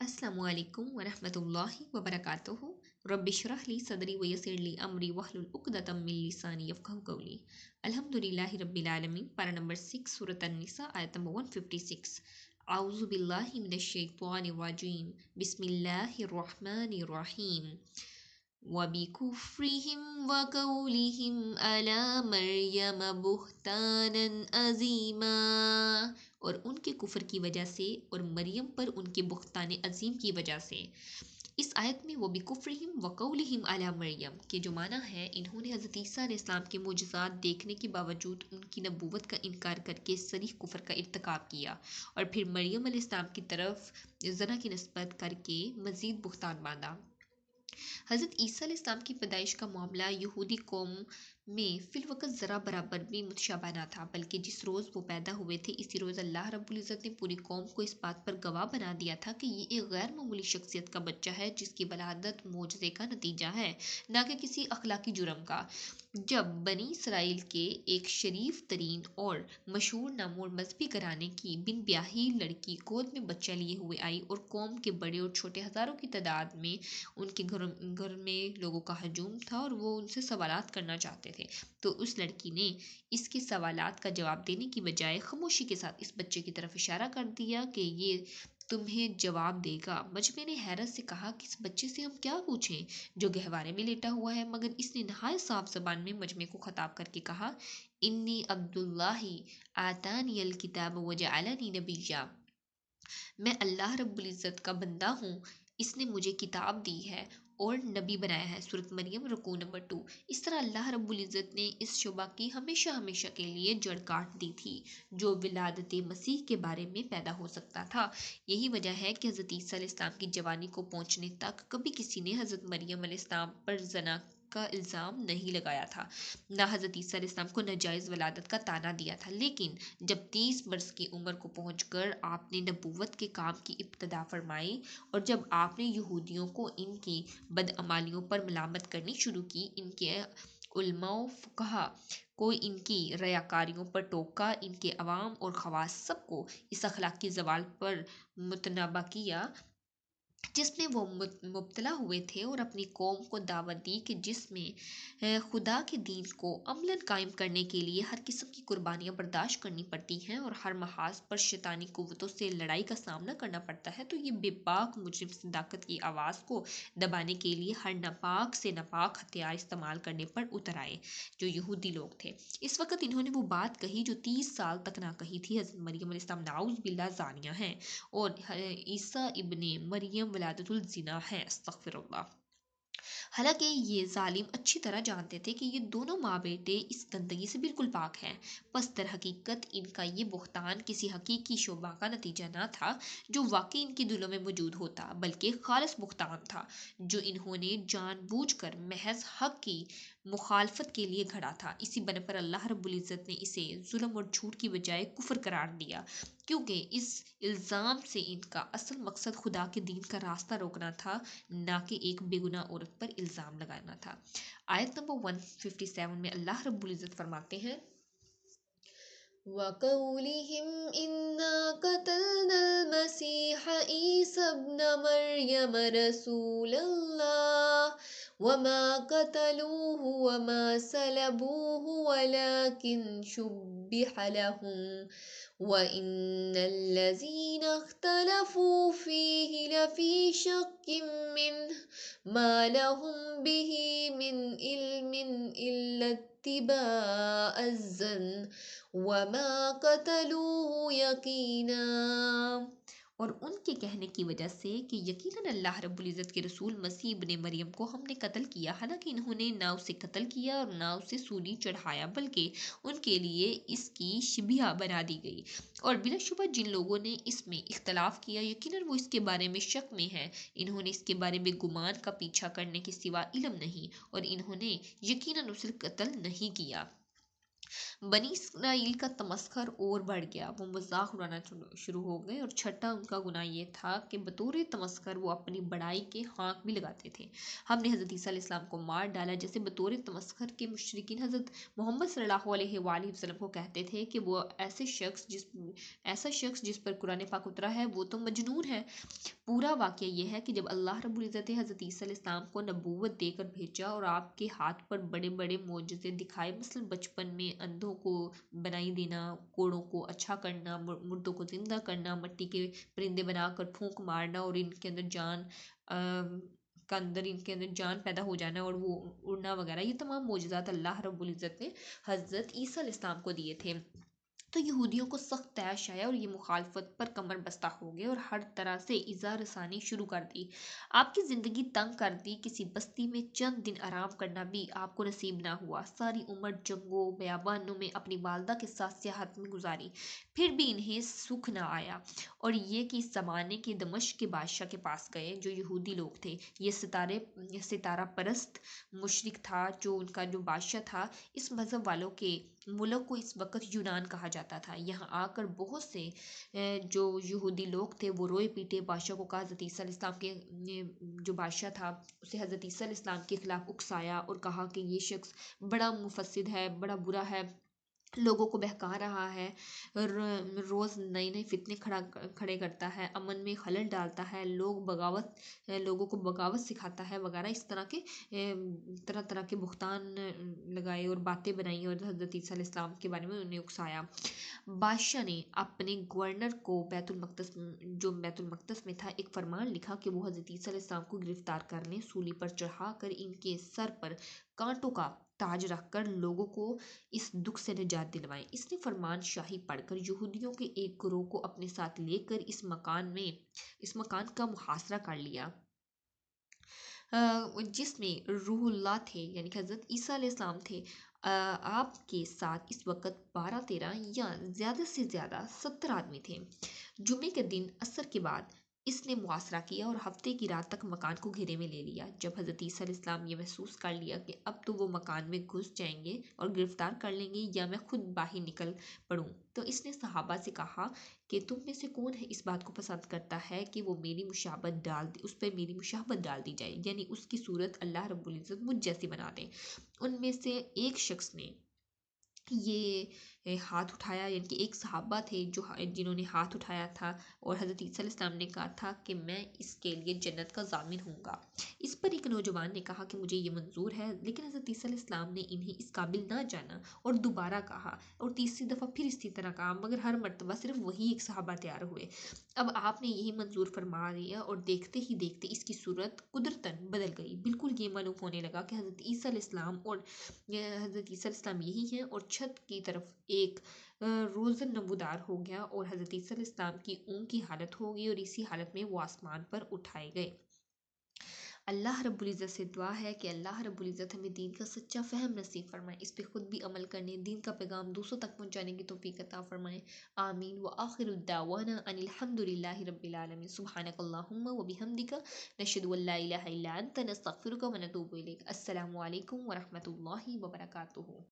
السلام علیکم ورحمۃ اللہ وبرکاتہ. رب اشرح لی صدری ویسر لی امری واحلل عقدۃ من لسانی یفقہوا قولی. الحمدللہ رب العالمین. پارہ نمبر 6 سورۃ النساء آیت نمبر 156. اعوذ باللہ من الشیطان الرجیم. بسم اللہ الرحمن الرحیم. وَبِكُفْرِهِمْ وَقَوْلِهِمْ عَلَى مَرْيَمَ بُهْتَانًا عَظِيمًا. اور ان کے کفر کی وجہ سے اور مریم پر ان کے بہتان عظیم کی وجہ سے. اس آیت میں وَبِكُفْرِهِمْ وَقَوْلِهِمْ عَلَى مریم کے جو معنی ہے، انہوں نے حضرت عیسیٰ علیہ السلام کے معجزات دیکھنے کے باوجود ان کی نبوت کا انکار کر کے صریح کفر کا ارتکاب کیا، اور پھر مریم علیہ السلام کی طرف زنا کی نسبت کر کے مزید بہتان باندھا. حضرت عیسیٰ علیہ السلام کی پیدائش کا معاملہ یہودی قوم میں فی الوقت ذرا برابر بھی متشابہ نہ تھا، بلکہ جس روز وہ پیدا ہوئے تھے اسی روز اللہ رب العزت نے پوری قوم کو اس بات پر گواہ بنا دیا تھا کہ یہ ایک غیر معمولی شخصیت کا بچہ ہے جس کی ولادت معجزے کا نتیجہ ہے، نہ کہ کسی اخلاقی جرم کا. جب بنی اسرائیل کے ایک شریف ترین اور مشہور نام اور مذہبی گھرانے کی بن بیاہی لڑکی گود میں بچہ لیے ہوئے آئی اور قوم کے بڑے اور چھوٹے ہزاروں کی تعداد میں ان کے گھر میں لوگوں کا ہجوم تھا اور وہ ان سے سوالات کرنا چاہتے تھے، تو اس لڑکی نے اس کے سوالات کا جواب دینے کی بجائے خاموشی کے ساتھ اس بچے کی طرف اشارہ کر دیا کہ یہ تمہیں جواب دے گا. مجمع نے حیرت سے کہا کہ اس بچے سے ہم کیا پوچھیں جو گہوارے میں لیٹا ہوا ہے، مگر اس نے نہایت صاف زبان میں مجمع کو خطاب کر کے کہا، انی عبد اللہ آتانی الکتاب وجعلنی نبیا. میں اللہ رب العزت کا بندہ ہوں، اس نے مجھے کتاب دی ہے اور نبی بنایا ہے. سورۃ مریم رکوع نمبر 2. اس طرح اللہ رب العزت نے اس شبہ کی ہمیشہ ہمیشہ کے لیے جڑ کاٹ دی تھی جو ولادت مسیح کے بارے میں پیدا ہو سکتا تھا. یہی وجہ ہے کہ حضرت عیسیٰ علیہ السلام کی جوانی کو پہنچنے تک کبھی کسی نے حضرت مریم علیہ السلام پر زنا کا الزام نہیں لگایا تھا، نہ حضرت عیسیٰ علیہ السلام کو ناجائز ولادت کا طعنہ دیا تھا. لیکن جب 30 برس کی عمر کو پہنچ کر آپ نے نبوت کے کام کی ابتدا فرمائی اور جب آپ نے یہودیوں کو ان کی بدعمالیوں پر ملامت کرنی شروع کی، ان کے علماء و فقہا کو ان کی ریاکاریوں پر ٹوکا، ان کے عوام اور خواص سب کو اس اخلاقی زوال پر متنبہ کیا جس میں وہ مبتلا ہوئے تھے، اور اپنی قوم کو دعوت دی کہ جس میں خدا کے دین کو عملاً قائم کرنے کے لیے ہر قسم کی قربانیاں برداشت کرنی پڑتی ہیں اور ہر محاذ پر شیطانی قوتوں سے لڑائی کا سامنا کرنا پڑتا ہے، تو یہ بے باک مجرم صداقت کی آواز کو دبانے کے لیے ہر ناپاک سے ناپاک ہتھیار استعمال کرنے پر اتر آئے جو یہودی لوگ تھے. اس وقت انہوں نے وہ بات کہی جو 30 سال تک نہ کہی تھی. حضرت مریم علیہ السلام نعوذ باللہ زانیہ ہیں اور عیسیٰ ابن مریم ولادت الزنا ہے. استغفر اللہ. حالانکہ یہ ظالم اچھی طرح جانتے تھے کہ یہ دونوں ماں بیٹے اس گندگی سے بالکل پاک ہیں، پس در حقیقت ان کا یہ بہتان کسی حقیقی شبہ کا نتیجہ نہ تھا جو واقعی ان کے دلوں میں موجود ہوتا، بلکہ خالص بہتان تھا جو انہوں نے جان بوجھ کر محض حق کی مخالفت کے لیے گھڑا تھا. اسی بنا پر اللہ رب العزت نے اسے ظلم اور جھوٹ کی بجائے کفر قرار دیا، کیونکہ اس الزام سے ان کا اصل مقصد خدا کے دین کا راستہ روکنا تھا، نہ کہ ایک بے گناہ عورت پر الزام لگانا تھا. آیت نمبر 157 میں اللہ رب العزت فرماتے ہیں، وَقَوْلِهِمْ إِنَّا قَتَلْنَا الْمَسِيحَ عِيسَى ابْنَ مَرْيَمَ رَسُولَ اللَّهِ وَمَا قَتَلُوهُ وَمَا صَلَبُوهُ وَلَكِنْ شُبِّهَ لَهُمْ وَإِنَّ الَّذِينَ اخْتَلَفُوا فِيهِ لَفِي شَكٍّ مِّنْهُ مَا لَهُم بِهِ مِنْ عِلْمٍ إِلَّا اتِّبَاعَ الظَّنِّ وَمَا قَتَلُوهُ يَقِينًا. اور ان کے کہنے کی وجہ سے کہ یقیناً اللہ رب العزت کے رسول مسیح ابن مریم کو ہم نے قتل کیا، حالانکہ انہوں نے نہ اسے قتل کیا اور نہ اسے سولی چڑھایا، بلکہ ان کے لیے اس کی شبیہ بنا دی گئی. اور بلا شبہ جن لوگوں نے اس میں اختلاف کیا یقیناً وہ اس کے بارے میں شک میں ہیں. انہوں نے اس کے بارے میں گمان کا پیچھا کرنے کے سوا علم نہیں، اور انہوں نے یقیناً اسے قتل نہیں کیا. بنی اسرائیل کا تمسخر اور بڑھ گیا، وہ مذاق اڑانا شروع ہو گئے، اور چھٹا ان کا گناہ یہ تھا کہ بطور تمسخر وہ اپنی بڑائی کے ہانک بھی لگاتے تھے. ہم نے حضرت عیسیٰ علیہ السلام کو مار ڈالا، جیسے بطور تمسخر کے مشرکین حضرت محمد صلی اللہ علیہ وآلہ وسلم کو کہتے تھے کہ وہ ایسا شخص جس پر قرآن پاک اترا ہے وہ تو مجنون ہے. پورا واقعہ یہ ہے کہ جب اللہ رب العزت نے حضرت عیسیٰ علیہ السلام کو نبوت دے کر بھیجا اور آپ کے ہاتھ پر بڑے بڑے معجزے دکھائے، مثلا بچپن میں اندھوں کو بنائی دینا، کوڑوں کو اچھا کرنا، مردوں کو زندہ کرنا، مٹی کے پرندے بنا کر پھونک مارنا اور ان کے اندر ان کے اندر جان پیدا ہو جانا اور وہ اڑنا وغیرہ، یہ تمام معجزات اللہ رب العزت نے حضرت عیسیٰ علیہ السلام کو دیے تھے۔ تو یہودیوں کو سخت طیش آیا اور یہ مخالفت پر کمر بستہ ہو گئے اور ہر طرح سے ایذا رسانی شروع کر دی۔ آپ کی زندگی تنگ کر دی، کسی بستی میں چند دن آرام کرنا بھی آپ کو نصیب نہ ہوا، ساری عمر جنگوں بیابانوں میں اپنی والدہ کے ساتھ سیاحت میں گزاری، پھر بھی انہیں سکھ نہ آیا، اور یہ کہ اس زمانے کے دمشق کے بادشاہ کے پاس گئے جو یہودی لوگ تھے۔ یہ ستارہ پرست مشرک تھا، جو ان کا جو بادشاہ تھا، اس مذہب والوں کے ملک کو اس وقت یونان کہا جاتا تھا۔ یہاں آ کر بہت سے جو یہودی لوگ تھے وہ روئے پیٹے، بادشاہ کو کہا، حضرت عیسیٰ علیہ السلام کے جو بادشاہ تھا اسے حضرت عیسیٰ علیہ السلام کے خلاف اکسایا اور کہا کہ یہ شخص بڑا مفسد ہے، بڑا برا ہے، لوگوں کو بہکا رہا ہے، روز نئے نئے فتنے کھڑے کرتا ہے، امن میں خلل ڈالتا ہے، لوگوں کو بغاوت سکھاتا ہے وغیرہ، اس طرح طرح کے بہتان لگائے اور باتیں بنائی اور حضرت عیسیٰ علیہ السلام کے بارے میں انہیں اکسایا۔ بادشاہ نے اپنے گورنر کو بیت المقدس میں تھا ایک فرمان لکھا کہ وہ حضرت عیسیٰ علیہ السلام کو گرفتار کر لیں، سولی پر چڑھا کر ان کے سر پر کانٹوں کا تاج رکھ کر لوگوں کو اس دکھ سے نجات دلوائیں۔ اس نے فرمان شاہی پڑھ کر یہودیوں کے ایک گروہ کو اپنے ساتھ لے کر اس مکان کا محاصرہ کر لیا جس میں روح اللہ تھے، یعنی کہ حضرت عیسیٰ علیہ السلام تھے۔ آپ کے ساتھ اس وقت 12 13 یا زیادہ سے زیادہ 70 آدمی تھے۔ جمعے کے دن عصر کے بعد اس نے محاصرہ کیا اور ہفتے کی رات تک مکان کو گھیرے میں لے لیا۔ جب حضرت عیسیٰ علیہ السلام یہ محسوس کر لیا کہ اب تو وہ مکان میں گھس جائیں گے اور گرفتار کر لیں گے یا میں خود باہر نکل پڑوں، تو اس نے صحابہ سے کہا کہ تم میں سے کون ہے اس بات کو پسند کرتا ہے کہ وہ اس پہ میری مشابہت ڈال دی جائے، یعنی اس کی صورت اللہ رب العزت مجھ جیسی بنا دے۔ ان میں سے ایک شخص نے یہ ہاتھ اٹھایا، یعنی کہ ایک صحابہ تھے جنہوں نے ہاتھ اٹھایا تھا، اور حضرت عیسیٰ علیہ السلام نے کہا تھا کہ میں اس کے لیے جنت کا ضامن ہوں گا۔ اس پر ایک نوجوان نے کہا کہ مجھے یہ منظور ہے، لیکن حضرت عیسیٰ علیہ السلام نے انہیں اس قابل نہ جانا اور دوبارہ کہا اور تیسری دفعہ پھر اسی طرح کہا، مگر ہر مرتبہ صرف وہی ایک صحابہ تیار ہوئے۔ اب آپ نے یہی منظور فرما دیا اور دیکھتے ہی دیکھتے اس کی صورت قدرتاً بدل گئی۔ بالکل یہ معلوم ہونے لگا کہ حضرت عیسیٰ علیہ السلام یہی ہیں، اور چھت کی طرف ایک روزن نمودار ہو گیا اور حضرت عیسیٰ علیہ السلام کی اونگ کی حالت ہو گئی اور اسی حالت میں وہ آسمان پر اٹھائے گئے۔ اللہ رب العزت سے دعا ہے کہ اللہ رب العزت ہمیں دین کا سچا فہم نصیب فرمائے، اس پہ خود بھی عمل کرنے، دین کا پیغام دوسروں تک پہنچانے کی توفیق عطا فرمائے، آمین۔ وآخر الدعوانا ان الحمد للہ رب العالمین، سبحانک اللہم وبحمدک، نشہد ان لا الہ الا انت، نستغفرک ونتوب الیک۔ السلام علیکم ورحمۃ اللہ وبرکاتہ۔